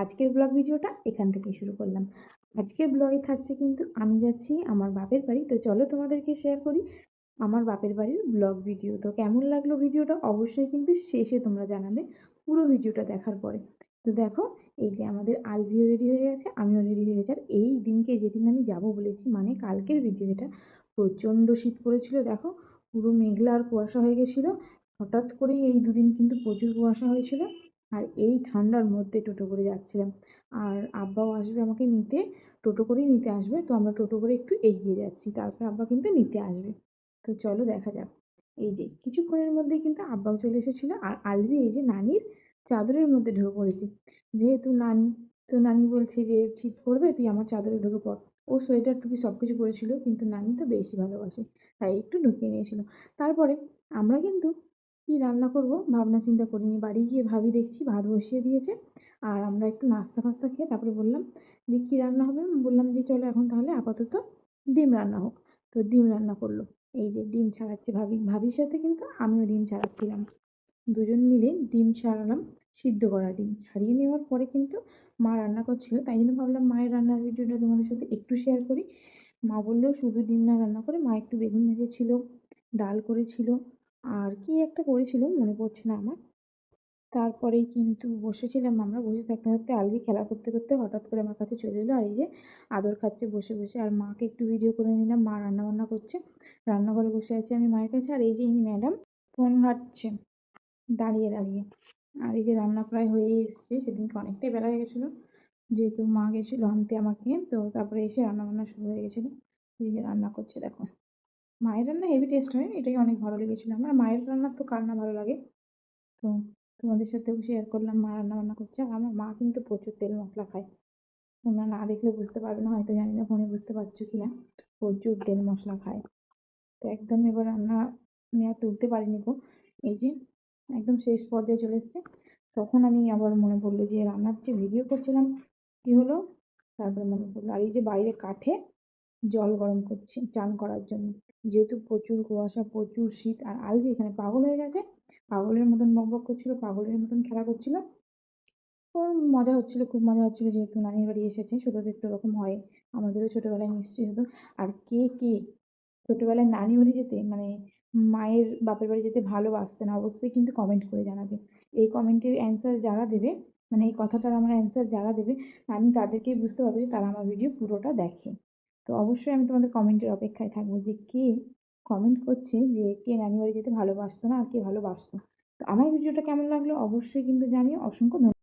আজকের ব্লগ ভিডিওটা এখান থেকে শুরু করলাম। আজকের ব্লগে থাকছে কিন্তু আমি যাচ্ছি আমার বাপের বাড়ি। তো চলো তোমাদেরকে শেয়ার করি আমার বাপের বাড়ির ব্লগ ভিডিও। তো কেমন লাগলো ভিডিওটা অবশ্যই কিন্তু শেষে তোমরা জানাবে পুরো ভিডিওটা দেখার পরে। তো দেখো, এই যে আমাদের আলভিও রেডি হয়ে গেছে, আমিও রেডি হয়ে গেছি। আর এই দিনকে যেদিন আমি যাব বলেছি, মানে কালকের ভিডিও এটা, প্রচণ্ড শীত পড়েছিল। দেখো পুরো মেঘলা আর কুয়াশা হয়ে গেছিলো। হঠাৎ করেই এই দুদিন কিন্তু প্রচুর কুয়াশা হয়েছিল। আর এই ঠান্ডার মধ্যে টোটো করে যাচ্ছিলাম। আর আব্বাও আসবে আমাকে নিতে, টোটো করেই নিতে আসবে। তো আমরা টোটো করে একটু এগিয়ে যাচ্ছি, তারপর আব্বা কিন্তু নিতে আসবে। তো চলো দেখা যাক। এই যে কিছুক্ষণের মধ্যেই কিন্তু আব্বাও চলে এসেছিল। আর আলভি এই যে নানির চাদরের মধ্যে ঢুকে পড়েছে। যেহেতু নানি, তো নানি বলছে যে শীত পড়বে, তুই আমার চাদরে ঢুকে পড়। ও সোয়েটার টুপি সবকিছু পরেছিল, কিন্তু নানি তো বেশি ভালোবাসে, তাই একটু ঢুকিয়ে নিয়েছিল। তারপরে আমরা কিন্তু কি রান্না করব ভাবনা চিন্তা করিনি। বাড়ি গিয়ে ভাবি দেখছি ভাত বসিয়ে দিয়েছে। আর আমরা একটু নাস্তা ফাস্তা খেয়ে তারপরে বললাম যে কি রান্না হবে। বললাম যে চলো এখন তাহলে আপাতত ডিম রান্না হোক। তো ডিম রান্না করলো। এই যে ডিম ছাড়াচ্ছে ভাবি, ভাবির সাথে কিন্তু আমিও ডিম ছাড়াচ্ছিলাম। দুজন মিলে ডিম ছাড়ালাম। সিদ্ধ করা ডিম ছাড়িয়ে নেওয়ার পরে কিন্তু মা রান্না করছিল, তাই জন্য ভাবলাম মায়ের রান্নার ভিডিওটা তোমাদের সাথে একটু শেয়ার করি। মা বললেও শুধু ডিম না রান্না করে, মা একটু বেগুন ভেজেছিল, ডাল করেছিল, আর কি একটা করেছিল মনে পড়ছে না আমার। তারপরেই কিন্তু বসেছিলাম আমরা। বসে থাকতে থাকতে আলবি খেলা করতে করতে হঠাৎ করে আমার কাছে চলে এলো। আর এই যে আদর খাচ্ছে বসে বসে। আর মাকে একটু ভিডিও করে নিলাম, মা রান্না বান্না করছে। রান্নাঘরে বসে আছি আমি মায়ের কাছে। আর এই যে ইনি ম্যাডাম ফোন ঘাঁটছে দাঁড়িয়ে দাঁড়িয়ে। আর এই যে রান্না প্রায় হয়েই এসছে, সেদিনকে অনেকটাই বেলা হয়ে গেছিলো, যেহেতু মা গেছিলো আনতে আমাকে। তো তারপরে এসে রান্না বান্না শুরু হয়ে গেছিলো। এই যে রান্না করছে দেখো। মায়ের রান্না হেভি টেস্ট হয়, এটাই অনেক ভালো লেগেছিলো আমার। মায়ের রান্না তো কার না ভালো লাগে। তো তোমাদের সাথেও শেয়ার করলাম মা রান্না বান্না করছে। আর আমার মা কিন্তু প্রচুর তেল মশলা খায়। তোমরা না দেখলে বুঝতে পারবে না, হয়তো জানি না ফোনে বুঝতে পারছো কিনা। প্রচুর তেল মশলা খায়। তো একদম এবার রান্না আমি আর তুলতে পারিনি গো। এই যে একদম শেষ পর্যায়ে চলে এসছে। তখন আমি আবার মনে পড়লো যে রান্নার যে ভিডিও করছিলাম কি হলো। তারপরে মনে পড়লো, আর এই যে বাইরে কাঠে জল গরম করছি চান করার জন্য। যেহেতু প্রচুর কুয়াশা, প্রচুর শীত। আর আলভি এখানে পাগল হয়ে গেছে, পাগলের মতন বকবক করছিল, পাগলের মতন খেলা করছিল। ওর মজা হচ্ছিল, খুব মজা হচ্ছিল, যেহেতু নানির বাড়ি এসেছে। ছোটদের তো ওরকম হয়, আমাদেরও ছোটবেলায় নিশ্চয়ই হতো। আর কে কে ছোটবেলায় নানি বাড়ি যেতে, মানে মায়ের বাপের বাড়ি যেতে ভালোবাসতেন, অবশ্যই কিন্তু কমেন্ট করে জানাবে। এই কমেন্টের অ্যান্সার যারা দেবে, মানে এই কথাটার আমার অ্যান্সার যারা দেবে, আমি তাদেরকেই বুঝতে পারবো যে তারা আমার ভিডিও পুরোটা দেখে। তো অবশ্যই আমি তোমাদের কমেন্টের অপেক্ষায় থাকবো যে কে কমেন্ট করছে যে কে নানি বাড়ি যেতে ভালোবাসতো না আর কে ভালোবাসতো। তো আমার ভিডিওটা কেমন লাগলো অবশ্যই কিন্তু জানিও। অসংখ্য ধন্যবাদ।